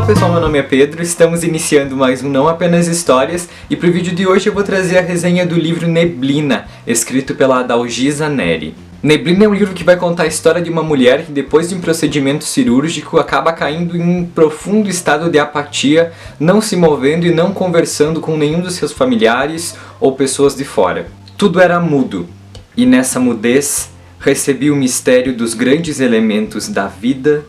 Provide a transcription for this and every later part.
pessoal, meu nome é Pedro, estamos iniciando mais um Não Apenas Histórias e para o vídeo de hoje eu vou trazer a resenha do livro Neblina, escrito pela Adalgisa Neri. Neblina é um livro que vai contar a história de uma mulher que depois de um procedimento cirúrgico acaba caindo em um profundo estado de apatia, não se movendo e não conversando com nenhum dos seus familiares ou pessoas de fora. Tudo era mudo, e nessa mudez recebi o mistério dos grandes elementos da vida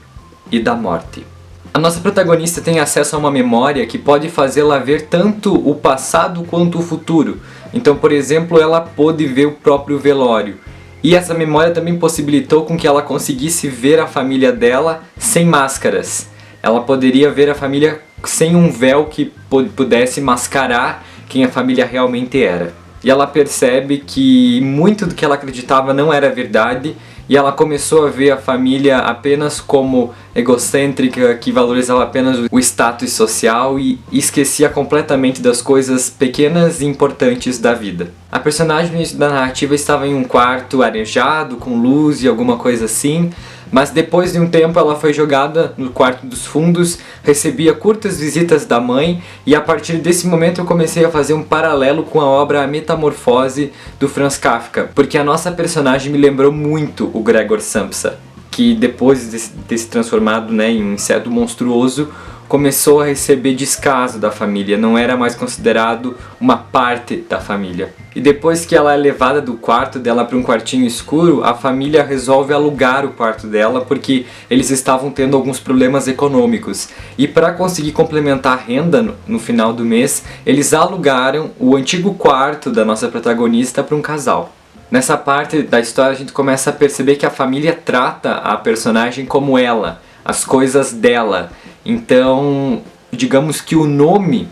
e da morte. A nossa protagonista tem acesso a uma memória que pode fazê-la ver tanto o passado quanto o futuro. Então, por exemplo, ela pôde ver o próprio velório. E essa memória também possibilitou com que ela conseguisse ver a família dela sem máscaras. Ela poderia ver a família sem um véu que pudesse mascarar quem a família realmente era. E ela percebe que muito do que ela acreditava não era verdade, e ela começou a ver a família apenas como egocêntrica, que valorizava apenas o status social e esquecia completamente das coisas pequenas e importantes da vida. A personagem no início da narrativa estava em um quarto arejado, com luz e alguma coisa assim, mas depois de um tempo ela foi jogada no quarto dos fundos, recebia curtas visitas da mãe, e a partir desse momento eu comecei a fazer um paralelo com a obra A Metamorfose do Franz Kafka, porque a nossa personagem me lembrou muito o Gregor Samsa, que depois de ter se transformado em um inseto monstruoso, começou a receber descaso da família, não era mais considerado uma parte da família. E depois que ela é levada do quarto dela para um quartinho escuro, a família resolve alugar o quarto dela porque eles estavam tendo alguns problemas econômicos. E para conseguir complementar a renda no final do mês, eles alugaram o antigo quarto da nossa protagonista para um casal. Nessa parte da história a gente começa a perceber que a família trata a personagem como ela, as coisas dela. Então, digamos que o nome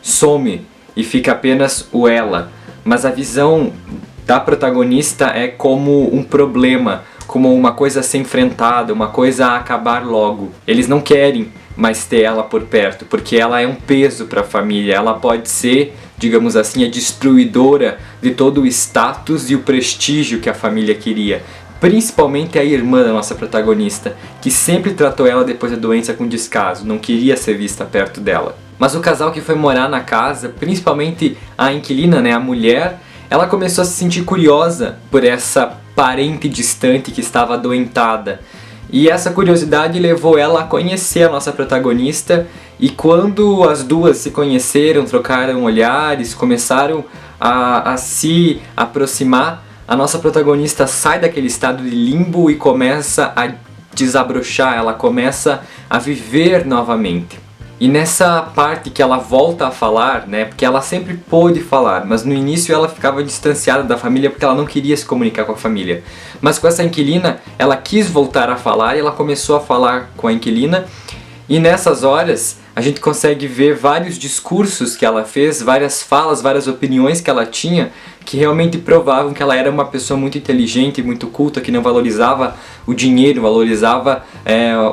some e fica apenas o ela, mas a visão da protagonista é como um problema, como uma coisa a ser enfrentada, uma coisa a acabar logo. Eles não querem mais ter ela por perto, porque ela é um peso para a família, ela pode ser, digamos assim, a destruidora de todo o status e o prestígio que a família queria. Principalmente a irmã da nossa protagonista, que sempre tratou ela depois da doença com descaso, não queria ser vista perto dela. Mas o casal que foi morar na casa, principalmente a inquilina, a mulher, ela começou a se sentir curiosa por essa parente distante que estava adoentada. E essa curiosidade levou ela a conhecer a nossa protagonista, e quando as duas se conheceram, trocaram olhares, começaram a se aproximar, a nossa protagonista sai daquele estado de limbo e começa a desabrochar, ela começa a viver novamente. E nessa parte que ela volta a falar, porque ela sempre pôde falar, mas no início ela ficava distanciada da família porque ela não queria se comunicar com a família. Mas com essa inquilina, ela quis voltar a falar e ela começou a falar com a inquilina. E nessas horas, a gente consegue ver vários discursos que ela fez, várias falas, várias opiniões que ela tinha, que realmente provavam que ela era uma pessoa muito inteligente, muito culta, que não valorizava o dinheiro, valorizava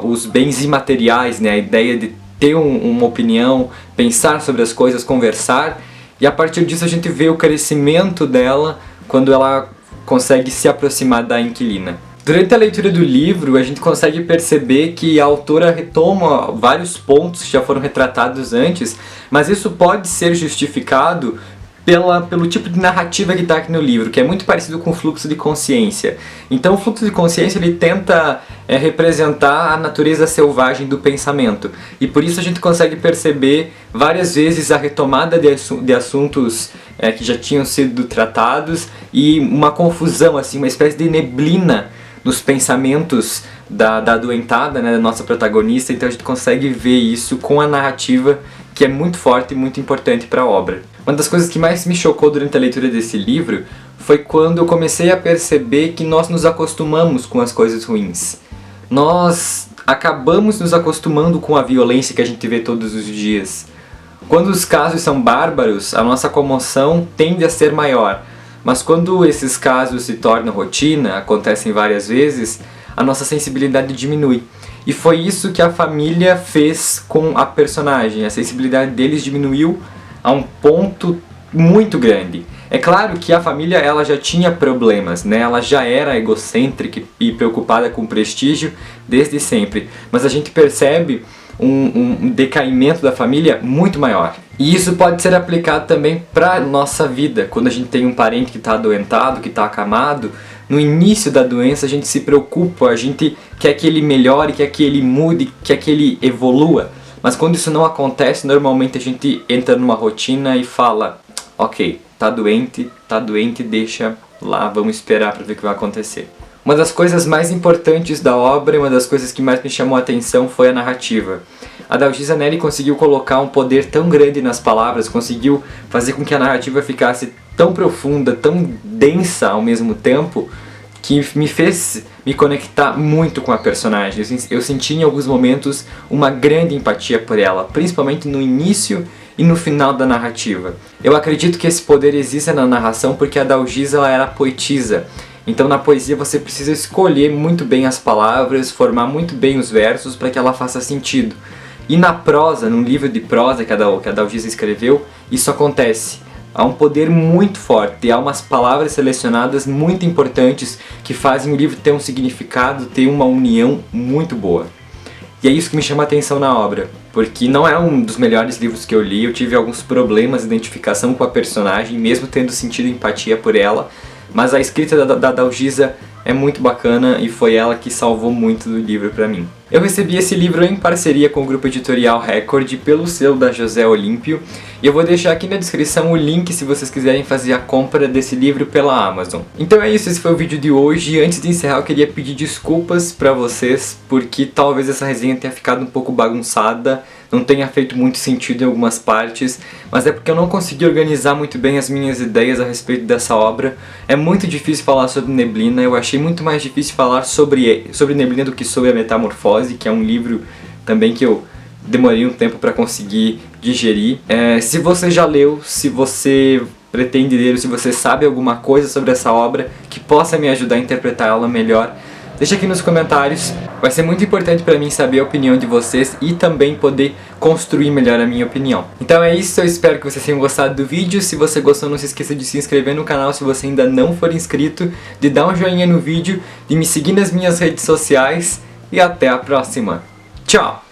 os bens imateriais, a ideia de ter uma opinião, pensar sobre as coisas, conversar. E a partir disso a gente vê o crescimento dela quando ela consegue se aproximar da inquilina. Durante a leitura do livro, a gente consegue perceber que a autora retoma vários pontos que já foram retratados antes, mas isso pode ser justificado pelo tipo de narrativa que está aqui no livro, que é muito parecido com o fluxo de consciência. Então o fluxo de consciência ele tenta representar a natureza selvagem do pensamento, e por isso a gente consegue perceber várias vezes a retomada de assuntos que já tinham sido tratados e uma confusão, assim, uma espécie de neblina nos pensamentos da adoentada, da nossa protagonista. Então a gente consegue ver isso com a narrativa, que é muito forte e muito importante para a obra. Uma das coisas que mais me chocou durante a leitura desse livro foi quando eu comecei a perceber que nós nos acostumamos com as coisas ruins. Nós acabamos nos acostumando com a violência que a gente vê todos os dias. Quando os casos são bárbaros, a nossa comoção tende a ser maior. Mas quando esses casos se tornam rotina, acontecem várias vezes, a nossa sensibilidade diminui. E foi isso que a família fez com a personagem. A sensibilidade deles diminuiu a um ponto muito grande. É claro que a família ela já tinha problemas, ela já era egocêntrica e preocupada com prestígio desde sempre. Mas a gente percebe um decaimento da família muito maior. E isso pode ser aplicado também para nossa vida. Quando a gente tem um parente que está adoentado, que está acamado, no início da doença a gente se preocupa, a gente quer que ele melhore, quer que ele mude, quer que ele evolua. Mas quando isso não acontece, normalmente a gente entra numa rotina e fala: ok, tá doente, deixa lá, vamos esperar para ver o que vai acontecer. Uma das coisas mais importantes da obra e uma das coisas que mais me chamou a atenção foi a narrativa. A Dalgisa Neri conseguiu colocar um poder tão grande nas palavras, conseguiu fazer com que a narrativa ficasse tão profunda, tão densa ao mesmo tempo, que me fez me conectar muito com a personagem. Eu senti em alguns momentos uma grande empatia por ela, principalmente no início e no final da narrativa. Eu acredito que esse poder exista na narração porque a Dalgisa ela era poetisa. Então na poesia você precisa escolher muito bem as palavras, formar muito bem os versos para que ela faça sentido. E na prosa, num livro de prosa que a Dalgisa escreveu, isso acontece. Há um poder muito forte, há umas palavras selecionadas muito importantes que fazem o livro ter um significado, ter uma união muito boa. E é isso que me chama a atenção na obra, porque não é um dos melhores livros que eu li, eu tive alguns problemas de identificação com a personagem, mesmo tendo sentido empatia por ela, mas a escrita da Dalgisa é muito bacana e foi ela que salvou muito do livro pra mim. Eu recebi esse livro em parceria com o grupo editorial Record pelo selo da José Olímpio e eu vou deixar aqui na descrição o link se vocês quiserem fazer a compra desse livro pela Amazon. Então é isso, esse foi o vídeo de hoje e antes de encerrar eu queria pedir desculpas pra vocês porque talvez essa resenha tenha ficado um pouco bagunçada, não tenha feito muito sentido em algumas partes, mas é porque eu não consegui organizar muito bem as minhas ideias a respeito dessa obra. É muito difícil falar sobre Neblina, eu achei muito mais difícil falar sobre Neblina do que sobre a Metamorfose, que é um livro também que eu demorei um tempo para conseguir digerir. Se você já leu, se você pretende ler, ou se você sabe alguma coisa sobre essa obra que possa me ajudar a interpretar ela melhor, deixa aqui nos comentários. Vai ser muito importante para mim saber a opinião de vocês e também poder construir melhor a minha opinião. Então é isso, eu espero que vocês tenham gostado do vídeo. Se você gostou, não se esqueça de se inscrever no canal se você ainda não for inscrito, de dar um joinha no vídeo, de me seguir nas minhas redes sociais e até a próxima. Tchau!